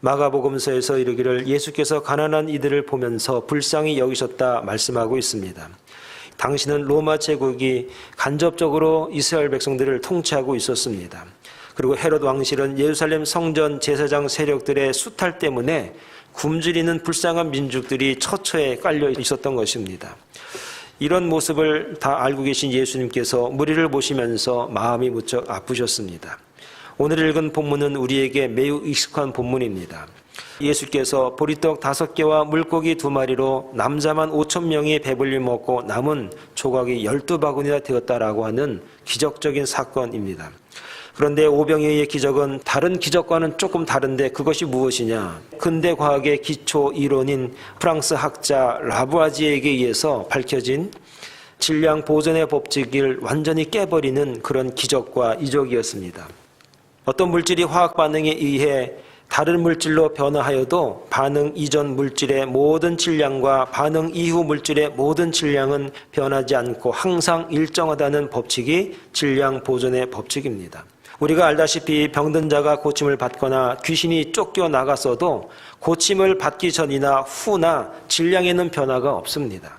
마가복음서에서 이르기를 예수께서 가난한 이들을 보면서 불쌍히 여기셨다 말씀하고 있습니다. 당시는 로마 제국이 간접적으로 이스라엘 백성들을 통치하고 있었습니다. 그리고 헤롯 왕실은 예루살렘 성전 제사장 세력들의 수탈 때문에 굶주리는 불쌍한 민족들이 처처에 깔려 있었던 것입니다. 이런 모습을 다 알고 계신 예수님께서 무리를 보시면서 마음이 무척 아프셨습니다. 오늘 읽은 본문은 우리에게 매우 익숙한 본문입니다. 예수께서 보리떡 5개와 물고기 2마리로 남자만 5,000명이 배불리 먹고 남은 조각이 12바구니나 되었다라고 하는 기적적인 사건입니다. 그런데 오병이어의 기적은 다른 기적과는 조금 다른데 그것이 무엇이냐? 근대 과학의 기초 이론인 프랑스 학자 라부아지에게 의해서 밝혀진 질량 보존의 법칙을 완전히 깨버리는 그런 기적과 이적이었습니다. 어떤 물질이 화학 반응에 의해 다른 물질로 변화하여도 반응 이전 물질의 모든 질량과 반응 이후 물질의 모든 질량은 변하지 않고 항상 일정하다는 법칙이 질량 보존의 법칙입니다. 우리가 알다시피 병든 자가 고침을 받거나 귀신이 쫓겨나갔어도 고침을 받기 전이나 후나 질량에는 변화가 없습니다.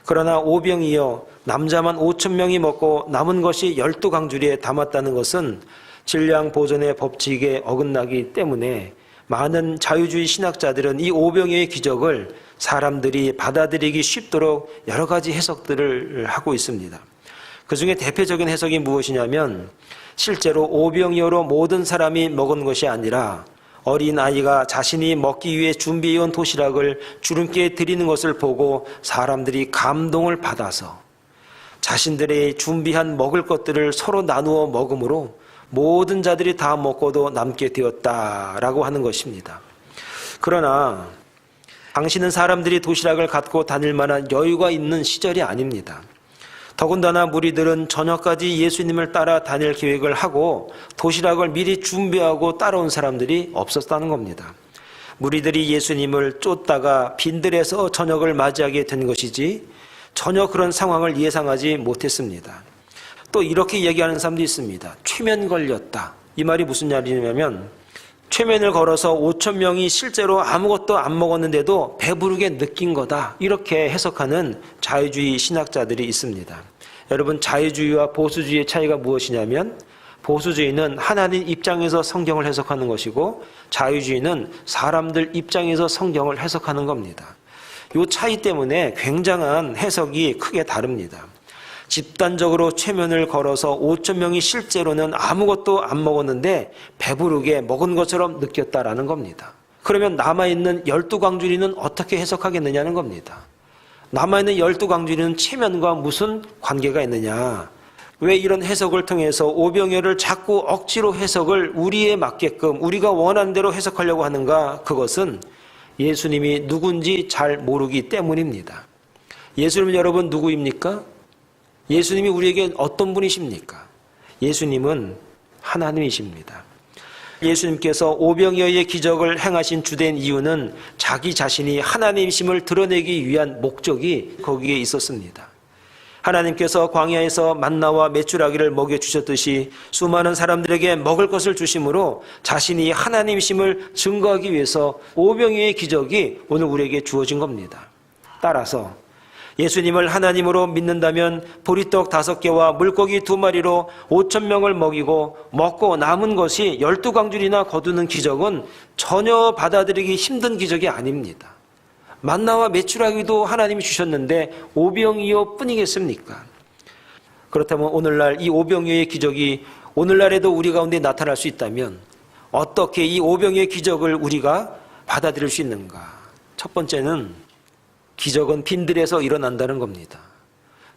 그러나 오병이어 남자만 5,000명이 먹고 남은 것이 12강주리에 담았다는 것은 질량 보존의 법칙에 어긋나기 때문에 많은 자유주의 신학자들은 이 오병이어의 기적을 사람들이 받아들이기 쉽도록 여러 가지 해석들을 하고 있습니다. 그 중에 대표적인 해석이 무엇이냐면 실제로 오병이어로 모든 사람이 먹은 것이 아니라 어린 아이가 자신이 먹기 위해 준비해온 도시락을 주님께 드리는 것을 보고 사람들이 감동을 받아서 자신들의 준비한 먹을 것들을 서로 나누어 먹음으로 모든 자들이 다 먹고도 남게 되었다라고 하는 것입니다. 그러나 당시는 사람들이 도시락을 갖고 다닐 만한 여유가 있는 시절이 아닙니다. 더군다나 무리들은 저녁까지 예수님을 따라 다닐 계획을 하고 도시락을 미리 준비하고 따라온 사람들이 없었다는 겁니다. 무리들이 예수님을 쫓다가 빈들에서 저녁을 맞이하게 된 것이지 전혀 그런 상황을 예상하지 못했습니다. 또 이렇게 얘기하는 사람도 있습니다. 최면 걸렸다. 이 말이 무슨 말이냐면 최면을 걸어서 5,000명이 실제로 아무것도 안 먹었는데도 배부르게 느낀 거다. 이렇게 해석하는 자유주의 신학자들이 있습니다. 여러분, 자유주의와 보수주의의 차이가 무엇이냐면 보수주의는 하나님 입장에서 성경을 해석하는 것이고 자유주의는 사람들 입장에서 성경을 해석하는 겁니다. 이 차이 때문에 굉장한 해석이 크게 다릅니다. 집단적으로 최면을 걸어서 5,000명이 실제로는 아무것도 안 먹었는데 배부르게 먹은 것처럼 느꼈다라는 겁니다. 그러면 남아있는 12강주리는 어떻게 해석하겠느냐는 겁니다. 남아있는 12강주리는 최면과 무슨 관계가 있느냐? 왜 이런 해석을 통해서 오병이어를 자꾸 억지로 해석을 우리에 맞게끔 우리가 원하는 대로 해석하려고 하는가? 그것은 예수님이 누군지 잘 모르기 때문입니다. 예수님은 여러분 누구입니까? 예수님이 우리에게 어떤 분이십니까? 예수님은 하나님이십니다. 예수님께서 오병이어의 기적을 행하신 주된 이유는 자기 자신이 하나님이심을 드러내기 위한 목적이 거기에 있었습니다. 하나님께서 광야에서 만나와 메추라기를 먹여주셨듯이 수많은 사람들에게 먹을 것을 주심으로 자신이 하나님이심을 증거하기 위해서 오병이어의 기적이 오늘 우리에게 주어진 겁니다. 따라서 예수님을 하나님으로 믿는다면 보리떡 5개와 물고기 2마리로 5,000명을 먹고 남은 것이 12강줄이나 거두는 기적은 전혀 받아들이기 힘든 기적이 아닙니다. 만나와 메추라기도 하나님이 주셨는데 오병이어 뿐이겠습니까? 그렇다면 오늘날 이 오병이어의 기적이 오늘날에도 우리 가운데 나타날 수 있다면 어떻게 이 오병이어의 기적을 우리가 받아들일 수 있는가? 첫 번째는 기적은 빈들에서 일어난다는 겁니다.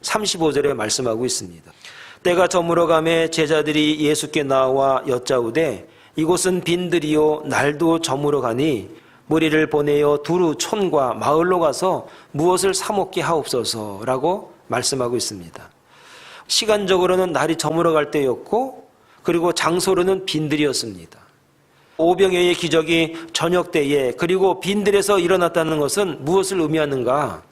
35절에 말씀하고 있습니다. 때가 저물어가매 제자들이 예수께 나와 여짜오되 이곳은 빈들이요 날도 저물어가니 무리를 보내어 두루 촌과 마을로 가서 무엇을 사 먹게 하옵소서라고 말씀하고 있습니다. 시간적으로는 날이 저물어갈 때였고 그리고 장소로는 빈들이었습니다. 오병이어의 기적이 저녁 때에 그리고 빈들에서 일어났다는 것은 무엇을 의미하는가?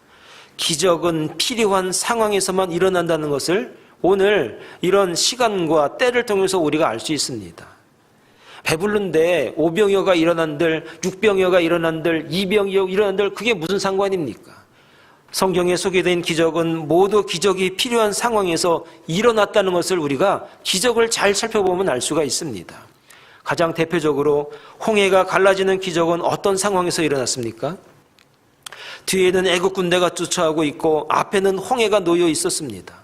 기적은 필요한 상황에서만 일어난다는 것을 오늘 이런 시간과 때를 통해서 우리가 알 수 있습니다. 배불른데 오병이어가 일어난들, 육병이어가 일어난들, 이병이어 일어난들 그게 무슨 상관입니까? 성경에 소개된 기적은 모두 기적이 필요한 상황에서 일어났다는 것을 우리가 기적을 잘 살펴보면 알 수가 있습니다. 가장 대표적으로 홍해가 갈라지는 기적은 어떤 상황에서 일어났습니까? 뒤에는 애국 군대가 쫓아오고 있고 앞에는 홍해가 놓여 있었습니다.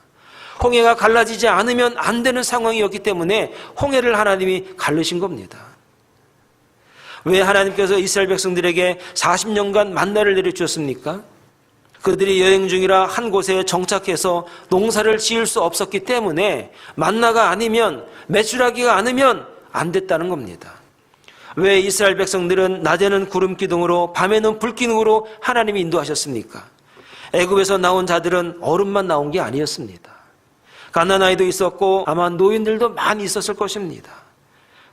홍해가 갈라지지 않으면 안 되는 상황이었기 때문에 홍해를 하나님이 가르신 겁니다. 왜 하나님께서 이스라엘 백성들에게 40년간 만나를 내려주셨습니까? 그들이 여행 중이라 한 곳에 정착해서 농사를 지을 수 없었기 때문에 만나가 아니면, 메추라기가 아니면 안 됐다는 겁니다. 왜 이스라엘 백성들은 낮에는 구름 기둥으로 밤에는 불 기둥으로 하나님이 인도하셨습니까? 애굽에서 나온 자들은 얼음만 나온 게 아니었습니다. 갓난아이도 있었고 아마 노인들도 많이 있었을 것입니다.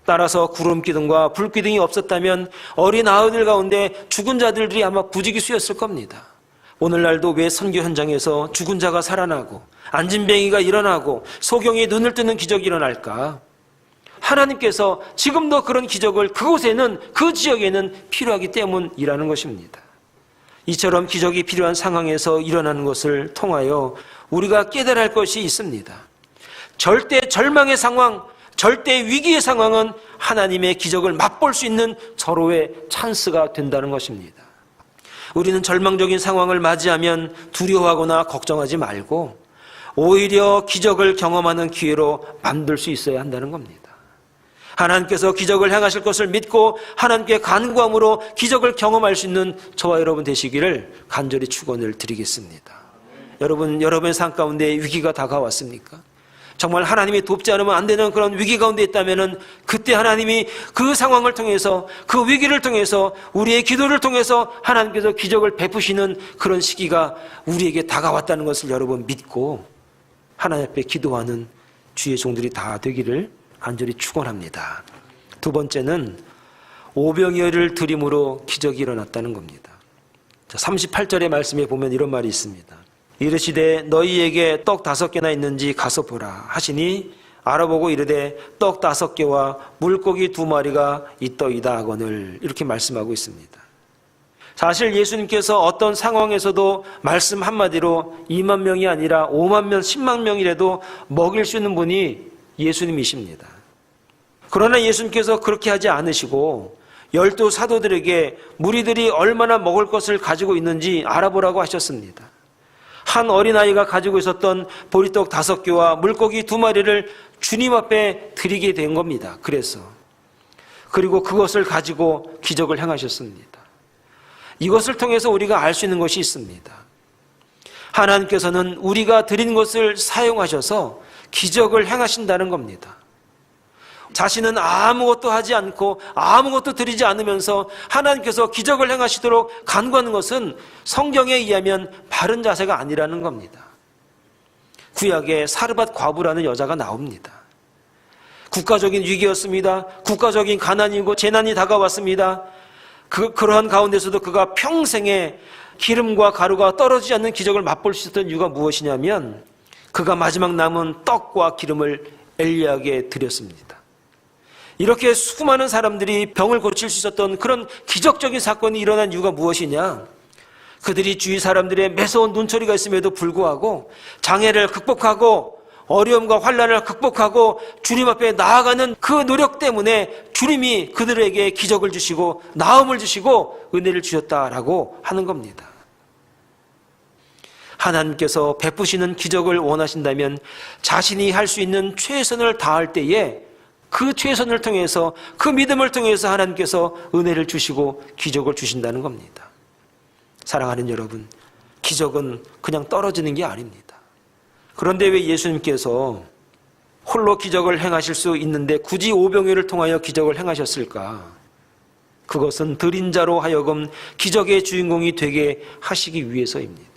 따라서 구름 기둥과 불 기둥이 없었다면 어린 아이들 가운데 죽은 자들이 아마 부지기수였을 겁니다. 오늘날도 왜 선교 현장에서 죽은 자가 살아나고 안진뱅이가 일어나고 소경이 눈을 뜨는 기적이 일어날까? 하나님께서 지금도 그런 기적을 그곳에는, 그 지역에는 필요하기 때문이라는 것입니다. 이처럼 기적이 필요한 상황에서 일어나는 것을 통하여 우리가 깨달아야 할 것이 있습니다. 절대 절망의 상황, 절대 위기의 상황은 하나님의 기적을 맛볼 수 있는 절호의 찬스가 된다는 것입니다. 우리는 절망적인 상황을 맞이하면 두려워하거나 걱정하지 말고 오히려 기적을 경험하는 기회로 만들 수 있어야 한다는 겁니다. 하나님께서 기적을 행하실 것을 믿고 하나님께 간구함으로 기적을 경험할 수 있는 저와 여러분 되시기를 간절히 축원을 드리겠습니다. 여러분, 여러분의 삶 가운데 위기가 다가왔습니까? 정말 하나님이 돕지 않으면 안 되는 그런 위기 가운데 있다면은 그때 하나님이 그 상황을 통해서, 그 위기를 통해서, 우리의 기도를 통해서 하나님께서 기적을 베푸시는 그런 시기가 우리에게 다가왔다는 것을 여러분 믿고 하나님 앞에 기도하는 주의 종들이 다 되기를 간절히 축원합니다. 두 번째는 오병이어를 드림으로 기적이 일어났다는 겁니다. 38절의 말씀에 보면 이런 말이 있습니다. 이르시되 너희에게 떡 5개나 있는지 가서 보라 하시니 알아보고 이르되 떡 5개와 물고기 2마리가 있더이다 하거늘, 이렇게 말씀하고 있습니다. 사실 예수님께서 어떤 상황에서도 말씀 한마디로 2만 명이 아니라 5만 명, 10만 명이라도 먹일 수 있는 분이 예수님이십니다. 그러나 예수님께서 그렇게 하지 않으시고 12 사도들에게 무리들이 얼마나 먹을 것을 가지고 있는지 알아보라고 하셨습니다. 한 어린아이가 가지고 있었던 보리떡 5개와 물고기 2마리를 주님 앞에 드리게 된 겁니다. 그리고 그것을 가지고 기적을 행하셨습니다. 이것을 통해서 우리가 알 수 있는 것이 있습니다. 하나님께서는 우리가 드린 것을 사용하셔서 기적을 행하신다는 겁니다. 자신은 아무것도 하지 않고 아무것도 드리지 않으면서 하나님께서 기적을 행하시도록 간구하는 것은 성경에 의하면 바른 자세가 아니라는 겁니다. 구약에 사르밧 과부라는 여자가 나옵니다. 국가적인 위기였습니다. 국가적인 가난이고 재난이 다가왔습니다. 그러한 가운데서도 그가 평생에 기름과 가루가 떨어지지 않는 기적을 맛볼 수 있었던 이유가 무엇이냐면 그가 마지막 남은 떡과 기름을 엘리야에게 드렸습니다. 이렇게 수많은 사람들이 병을 고칠 수 있었던 그런 기적적인 사건이 일어난 이유가 무엇이냐? 그들이 주위 사람들의 매서운 눈초리가 있음에도 불구하고 장애를 극복하고 어려움과 환난을 극복하고 주님 앞에 나아가는 그 노력 때문에 주님이 그들에게 기적을 주시고 나음을 주시고 은혜를 주셨다라고 하는 겁니다. 하나님께서 베푸시는 기적을 원하신다면 자신이 할 수 있는 최선을 다할 때에 그 최선을 통해서, 그 믿음을 통해서 하나님께서 은혜를 주시고 기적을 주신다는 겁니다. 사랑하는 여러분, 기적은 그냥 떨어지는 게 아닙니다. 그런데 왜 예수님께서 홀로 기적을 행하실 수 있는데 굳이 오병이어를 통하여 기적을 행하셨을까? 그것은 드린 자로 하여금 기적의 주인공이 되게 하시기 위해서입니다.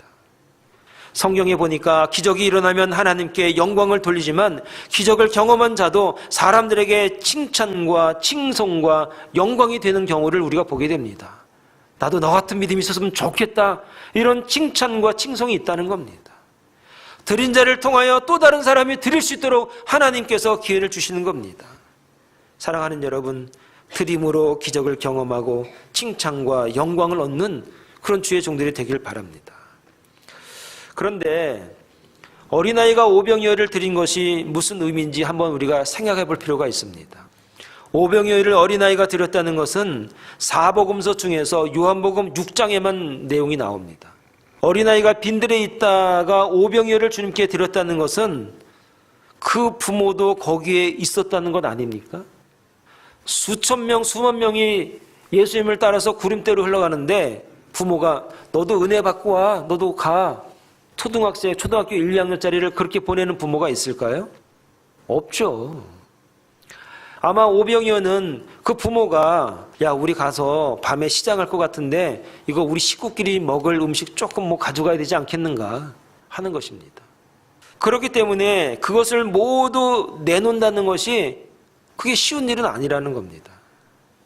성경에 보니까 기적이 일어나면 하나님께 영광을 돌리지만 기적을 경험한 자도 사람들에게 칭찬과 칭송과 영광이 되는 경우를 우리가 보게 됩니다. 나도 너 같은 믿음이 있었으면 좋겠다, 이런 칭찬과 칭송이 있다는 겁니다. 드린 자를 통하여 또 다른 사람이 드릴 수 있도록 하나님께서 기회를 주시는 겁니다. 사랑하는 여러분, 드림으로 기적을 경험하고 칭찬과 영광을 얻는 그런 주의 종들이 되길 바랍니다. 그런데 어린아이가 오병이어를 드린 것이 무슨 의미인지 한번 우리가 생각해 볼 필요가 있습니다. 오병이어를 어린아이가 드렸다는 것은 사복음서 중에서 요한복음 6장에만 내용이 나옵니다. 어린아이가 빈들에 있다가 오병이어를 주님께 드렸다는 것은 그 부모도 거기에 있었다는 것 아닙니까? 수천 명, 수만 명이 예수님을 따라서 구름대로 흘러가는데 부모가 너도 은혜 받고 와, 너도 가. 초등학교 1, 2학년짜리를 그렇게 보내는 부모가 있을까요? 없죠. 아마 오병이어는 그 부모가 야 우리 가서 밤에 시장할 것 같은데 이거 우리 식구끼리 먹을 음식 조금 가져가야 되지 않겠는가 하는 것입니다. 그렇기 때문에 그것을 모두 내놓는다는 것이 그게 쉬운 일은 아니라는 겁니다.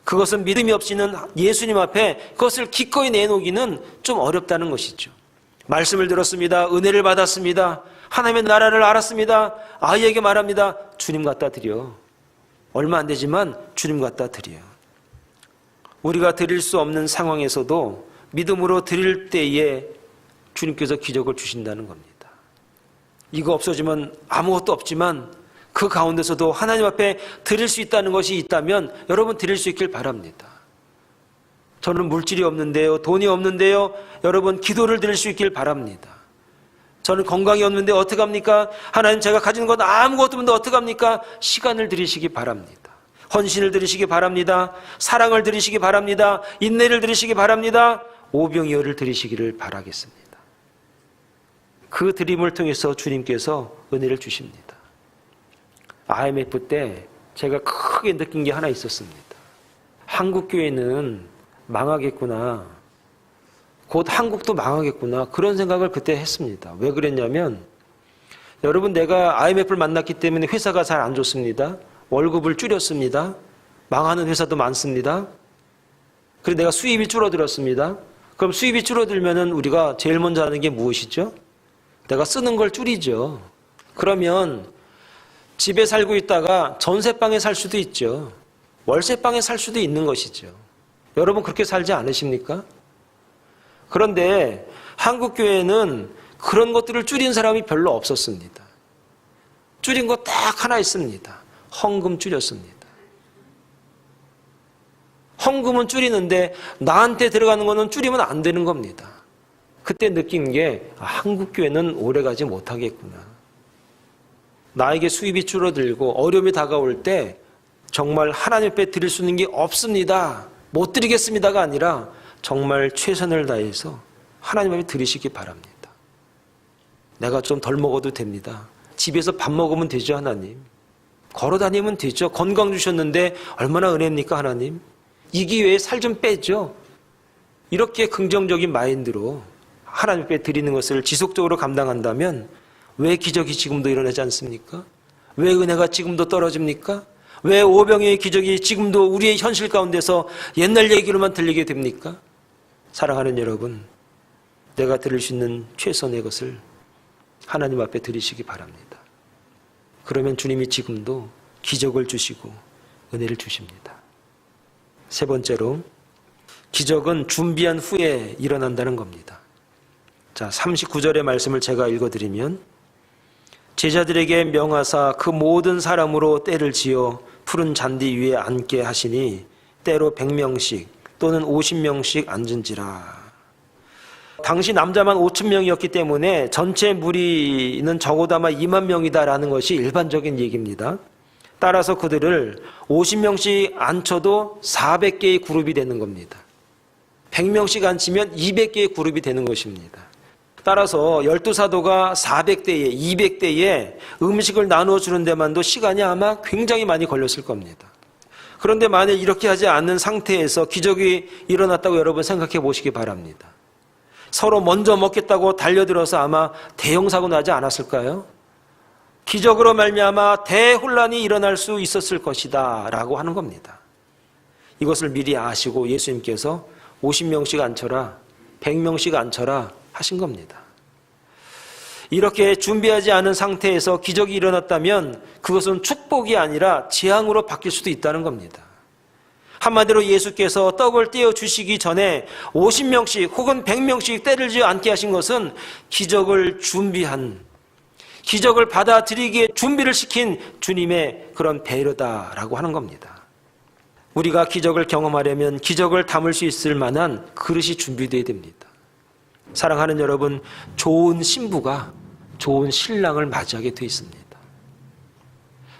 그것은 믿음이 없이는 예수님 앞에 그것을 기꺼이 내놓기는 좀 어렵다는 것이죠. 말씀을 들었습니다. 은혜를 받았습니다. 하나님의 나라를 알았습니다. 아이에게 말합니다. 주님 갖다 드려. 얼마 안 되지만 주님 갖다 드려. 우리가 드릴 수 없는 상황에서도 믿음으로 드릴 때에 주님께서 기적을 주신다는 겁니다. 이거 없어지면 아무것도 없지만 그 가운데서도 하나님 앞에 드릴 수 있다는 것이 있다면 여러분 드릴 수 있길 바랍니다. 저는 물질이 없는데요, 돈이 없는데요, 여러분 기도를 드릴 수 있길 바랍니다. 저는 건강이 없는데 어떡합니까? 하나님 제가 가진 건 아무것도 없는데 어떡합니까? 시간을 드리시기 바랍니다. 헌신을 드리시기 바랍니다. 사랑을 드리시기 바랍니다. 인내를 드리시기 바랍니다. 오병이어를 드리시기를 바라겠습니다. 그 드림을 통해서 주님께서 은혜를 주십니다. IMF 때 제가 크게 느낀 게 하나 있었습니다. 한국교회는 망하겠구나. 곧 한국도 망하겠구나. 그런 생각을 그때 했습니다. 왜 그랬냐면 여러분 내가 IMF를 만났기 때문에 회사가 잘 안 좋습니다. 월급을 줄였습니다. 망하는 회사도 많습니다. 그래서 내가 수입이 줄어들었습니다. 그럼 수입이 줄어들면은 우리가 제일 먼저 하는 게 무엇이죠? 내가 쓰는 걸 줄이죠. 그러면 집에 살고 있다가 전세방에 살 수도 있죠. 월세방에 살 수도 있는 것이죠. 여러분 그렇게 살지 않으십니까? 그런데 한국교회는 그런 것들을 줄인 사람이 별로 없었습니다. 줄인 거 딱 하나 있습니다. 헌금 줄였습니다. 헌금은 줄이는데 나한테 들어가는 거는 줄이면 안 되는 겁니다. 그때 느낀 게 한국교회는 오래가지 못하겠구나. 나에게 수입이 줄어들고 어려움이 다가올 때 정말 하나님 앞에 드릴 수 있는 게 없습니다. 못 드리겠습니다가 아니라 정말 최선을 다해서 하나님 앞에 드리시기 바랍니다. 내가 좀 덜 먹어도 됩니다. 집에서 밥 먹으면 되죠, 하나님. 걸어 다니면 되죠. 건강 주셨는데 얼마나 은혜입니까, 하나님. 이 기회에 살 좀 빼죠. 이렇게 긍정적인 마인드로 하나님 앞에 드리는 것을 지속적으로 감당한다면 왜 기적이 지금도 일어나지 않습니까? 왜 은혜가 지금도 떨어집니까? 왜 오병이어의 기적이 지금도 우리의 현실 가운데서 옛날 얘기로만 들리게 됩니까? 사랑하는 여러분, 내가 드릴 수 있는 최선의 것을 하나님 앞에 드리시기 바랍니다. 그러면 주님이 지금도 기적을 주시고 은혜를 주십니다. 세 번째로, 기적은 준비한 후에 일어난다는 겁니다. 자, 39절의 말씀을 제가 읽어드리면 제자들에게 명하사 그 모든 사람으로 떼를 지어 푸른 잔디 위에 앉게 하시니 때로 100명씩 또는 50명씩 앉은지라. 당시 남자만 5,000명이었기 때문에 전체 무리는 적어도 아마 2만 명이다라는 것이 일반적인 얘기입니다. 따라서 그들을 50명씩 앉혀도 400개의 그룹이 되는 겁니다. 100명씩 앉히면 200개의 그룹이 되는 것입니다. 따라서 12사도가 400대에 200대에 음식을 나누어 주는 데만도 시간이 아마 굉장히 많이 걸렸을 겁니다. 그런데 만약 이렇게 하지 않는 상태에서 기적이 일어났다고 여러분 생각해 보시기 바랍니다. 서로 먼저 먹겠다고 달려들어서 아마 대형 사고 나지 않았을까요? 기적으로 말미암아 대혼란이 일어날 수 있었을 것이다 라고 하는 겁니다. 이것을 미리 아시고 예수님께서 50명씩 앉혀라, 100명씩 앉혀라 하신 겁니다. 이렇게 준비하지 않은 상태에서 기적이 일어났다면 그것은 축복이 아니라 재앙으로 바뀔 수도 있다는 겁니다. 한마디로 예수께서 떡을 떼어 주시기 전에 50명씩 혹은 100명씩 때를 지어 앉게 하신 것은 기적을 준비한, 기적을 받아들이기에 준비를 시킨 주님의 그런 배려다라고 하는 겁니다. 우리가 기적을 경험하려면 기적을 담을 수 있을 만한 그릇이 준비되어야 됩니다. 사랑하는 여러분, 좋은 신부가 좋은 신랑을 맞이하게 되어 있습니다.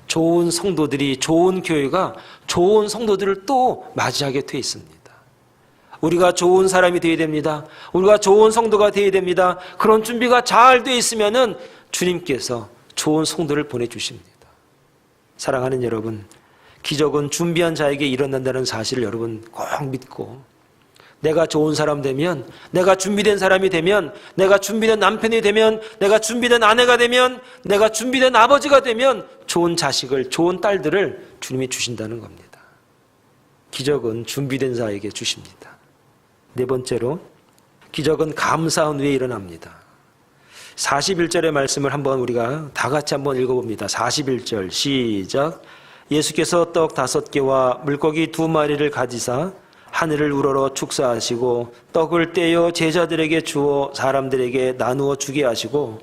좋은 성도들이, 좋은 교회가 좋은 성도들을 또 맞이하게 되어 있습니다. 우리가 좋은 사람이 되어야 됩니다. 우리가 좋은 성도가 되어야 됩니다. 그런 준비가 잘 되어 있으면은 주님께서 좋은 성도를 보내주십니다. 사랑하는 여러분, 기적은 준비한 자에게 일어난다는 사실을 여러분 꼭 믿고, 내가 좋은 사람 되면, 내가 준비된 사람이 되면, 내가 준비된 남편이 되면, 내가 준비된 아내가 되면, 내가 준비된 아버지가 되면 좋은 자식을, 좋은 딸들을 주님이 주신다는 겁니다. 기적은 준비된 자에게 주십니다. 네 번째로, 기적은 감사한 후에 일어납니다. 41절의 말씀을 한번 우리가 다 같이 한번 읽어봅니다. 41절 시작. 예수께서 떡 5개와 물고기 2마리를 가지사 하늘을 우러러 축사하시고 떡을 떼어 제자들에게 주어 사람들에게 나누어 주게 하시고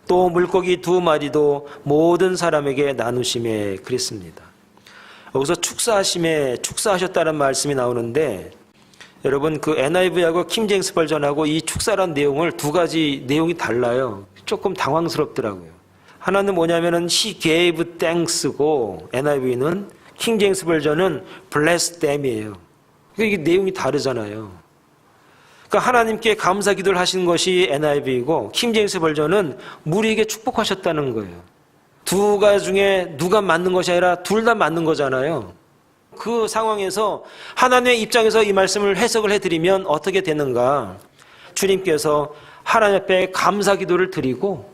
또 물고기 2마리도 모든 사람에게 나누심에 그랬습니다. 여기서 축사하셨다는 말씀이 나오는데, 여러분 그 NIV하고 킹제임스 버전하고 이 축사란 내용을 두 가지 내용이 달라요. 조금 당황스럽더라고요. 하나는 뭐냐면은 He gave thanks고 NIV는, 킹제임스 버전은 bless them이에요. 이게 내용이 다르잖아요. 그러니까 하나님께 감사 기도를 하신 것이 NIV이고 킹제임스 버전은 무리에게 축복하셨다는 거예요. 두 가지 중에 누가 맞는 것이 아니라 둘 다 맞는 거잖아요. 그 상황에서 하나님의 입장에서 이 말씀을 해석을 해드리면 어떻게 되는가? 주님께서 하나님 앞에 감사 기도를 드리고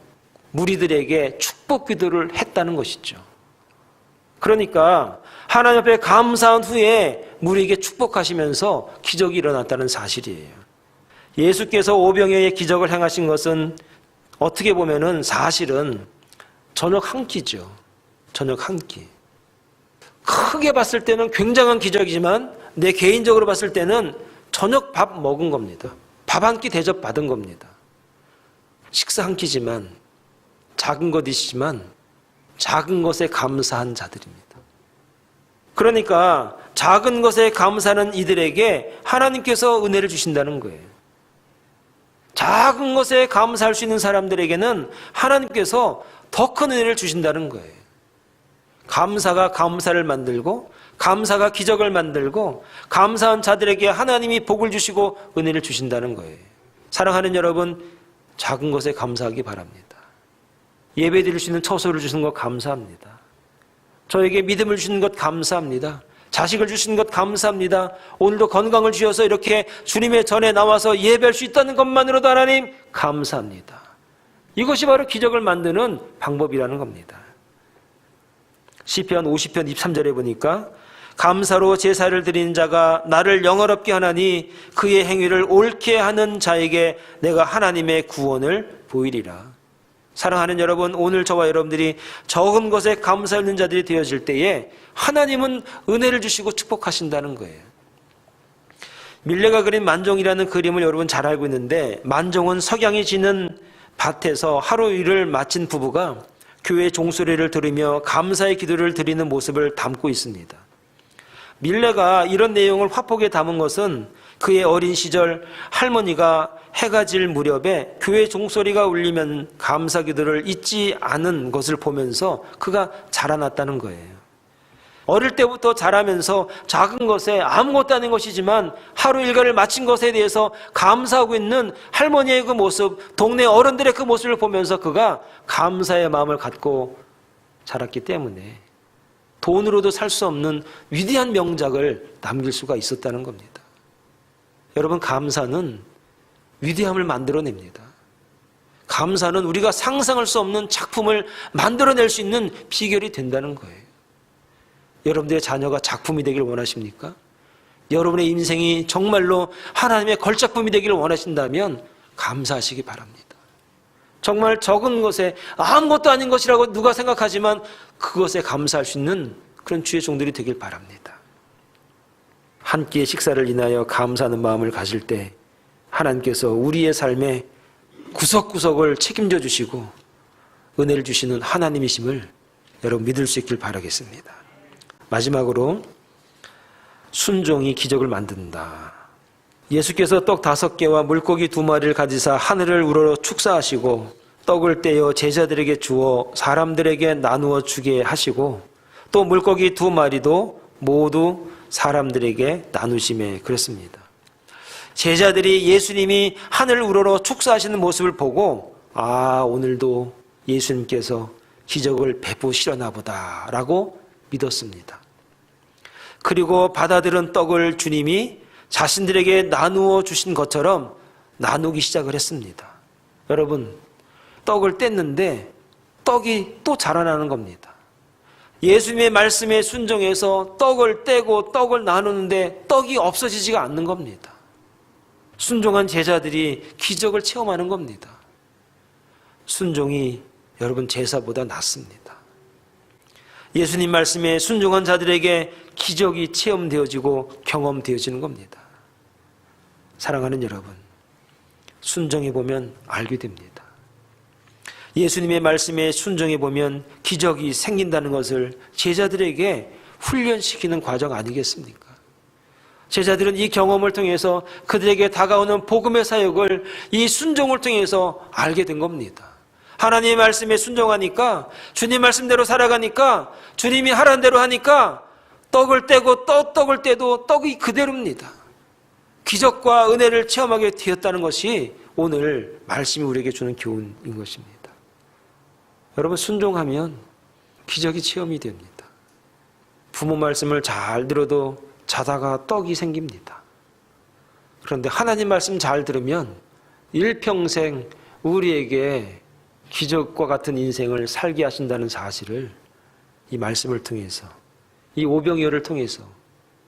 무리들에게 축복 기도를 했다는 것이죠. 그러니까 하나님 앞에 감사한 후에 무리에게 축복하시면서 기적이 일어났다는 사실이에요. 예수께서 오병이어의 기적을 행하신 것은 어떻게 보면은 사실은 저녁 한 끼죠. 저녁 한 끼. 크게 봤을 때는 굉장한 기적이지만 내 개인적으로 봤을 때는 저녁 밥 먹은 겁니다. 밥 한 끼 대접 받은 겁니다. 식사 한 끼지만, 작은 것이지만 작은 것에 감사한 자들입니다. 그러니까 작은 것에 감사하는 이들에게 하나님께서 은혜를 주신다는 거예요. 작은 것에 감사할 수 있는 사람들에게는 하나님께서 더 큰 은혜를 주신다는 거예요. 감사가 감사를 만들고, 감사가 기적을 만들고, 감사한 자들에게 하나님이 복을 주시고 은혜를 주신다는 거예요. 사랑하는 여러분, 작은 것에 감사하기 바랍니다. 예배 드릴 수 있는 처소를 주시는 것 감사합니다. 저에게 믿음을 주시는 것 감사합니다. 자식을 주시는 것 감사합니다. 오늘도 건강을 주셔서 이렇게 주님의 전에 나와서 예배할 수 있다는 것만으로도 하나님 감사합니다. 이것이 바로 기적을 만드는 방법이라는 겁니다. 시편 50편 23절에 보니까 감사로 제사를 드리는 자가 나를 영화롭게 하나니 그의 행위를 옳게 하는 자에게 내가 하나님의 구원을 보이리라. 사랑하는 여러분, 오늘 저와 여러분들이 적은 것에 감사하는 자들이 되어질 때에 하나님은 은혜를 주시고 축복하신다는 거예요. 밀레가 그린 만종이라는 그림을 여러분 잘 알고 있는데, 만종은 석양이 지는 밭에서 하루 일을 마친 부부가 교회 종소리를 들으며 감사의 기도를 드리는 모습을 담고 있습니다. 밀레가 이런 내용을 화폭에 담은 것은 그의 어린 시절 할머니가 해가 질 무렵에 교회 종소리가 울리면 감사 기도를 잊지 않은 것을 보면서 그가 자라났다는 거예요. 어릴 때부터 자라면서 작은 것에 아무것도 아닌 것이지만 하루 일과를 마친 것에 대해서 감사하고 있는 할머니의 그 모습, 동네 어른들의 그 모습을 보면서 그가 감사의 마음을 갖고 자랐기 때문에 돈으로도 살 수 없는 위대한 명작을 남길 수가 있었다는 겁니다. 여러분, 감사는 위대함을 만들어냅니다. 감사는 우리가 상상할 수 없는 작품을 만들어낼 수 있는 비결이 된다는 거예요. 여러분들의 자녀가 작품이 되길 원하십니까? 여러분의 인생이 정말로 하나님의 걸작품이 되기를 원하신다면 감사하시기 바랍니다. 정말 적은 것에 아무것도 아닌 것이라고 누가 생각하지만 그것에 감사할 수 있는 그런 주의 종들이 되길 바랍니다. 한 끼의 식사를 인하여 감사하는 마음을 가질 때 하나님께서 우리의 삶의 구석구석을 책임져 주시고 은혜를 주시는 하나님이심을 여러분 믿을 수 있길 바라겠습니다. 마지막으로 순종이 기적을 만든다. 예수께서 떡 5개와 물고기 2마리를 가지사 하늘을 우러러 축사하시고 떡을 떼어 제자들에게 주어 사람들에게 나누어 주게 하시고 또 물고기 2마리도 모두 사람들에게 나누심에 그랬습니다. 제자들이 예수님이 하늘을 우러러 축사하시는 모습을 보고 오늘도 예수님께서 기적을 베푸시려나 보다라고 믿었습니다. 그리고 받아들은 떡을 주님이 자신들에게 나누어 주신 것처럼 나누기 시작을 했습니다. 여러분, 떡을 뗐는데 떡이 또 자라나는 겁니다. 예수님의 말씀에 순종해서 떡을 떼고 떡을 나누는데 떡이 없어지지가 않는 겁니다. 순종한 제자들이 기적을 체험하는 겁니다. 순종이 여러분 제사보다 낫습니다. 예수님 말씀에 순종한 자들에게 기적이 체험되어지고 경험되어지는 겁니다. 사랑하는 여러분, 순종해보면 알게 됩니다. 예수님의 말씀에 순종해보면 기적이 생긴다는 것을 제자들에게 훈련시키는 과정 아니겠습니까? 제자들은 이 경험을 통해서 그들에게 다가오는 복음의 사역을 이 순종을 통해서 알게 된 겁니다. 하나님의 말씀에 순종하니까, 주님 말씀대로 살아가니까, 주님이 하라는 대로 하니까 떡을 떼고 떡을 떼도 떡이 그대로입니다. 기적과 은혜를 체험하게 되었다는 것이 오늘 말씀이 우리에게 주는 교훈인 것입니다. 여러분, 순종하면 기적이 체험이 됩니다. 부모 말씀을 잘 들어도 자다가 떡이 생깁니다. 그런데 하나님 말씀 잘 들으면 일평생 우리에게 기적과 같은 인생을 살게 하신다는 사실을 이 말씀을 통해서, 이 오병이어를 통해서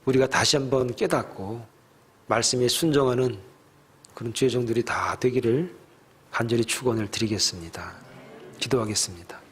우리가 다시 한번 깨닫고 말씀에 순종하는 그런 죄종들이 다 되기를 간절히 축원을 드리겠습니다. 기도하겠습니다.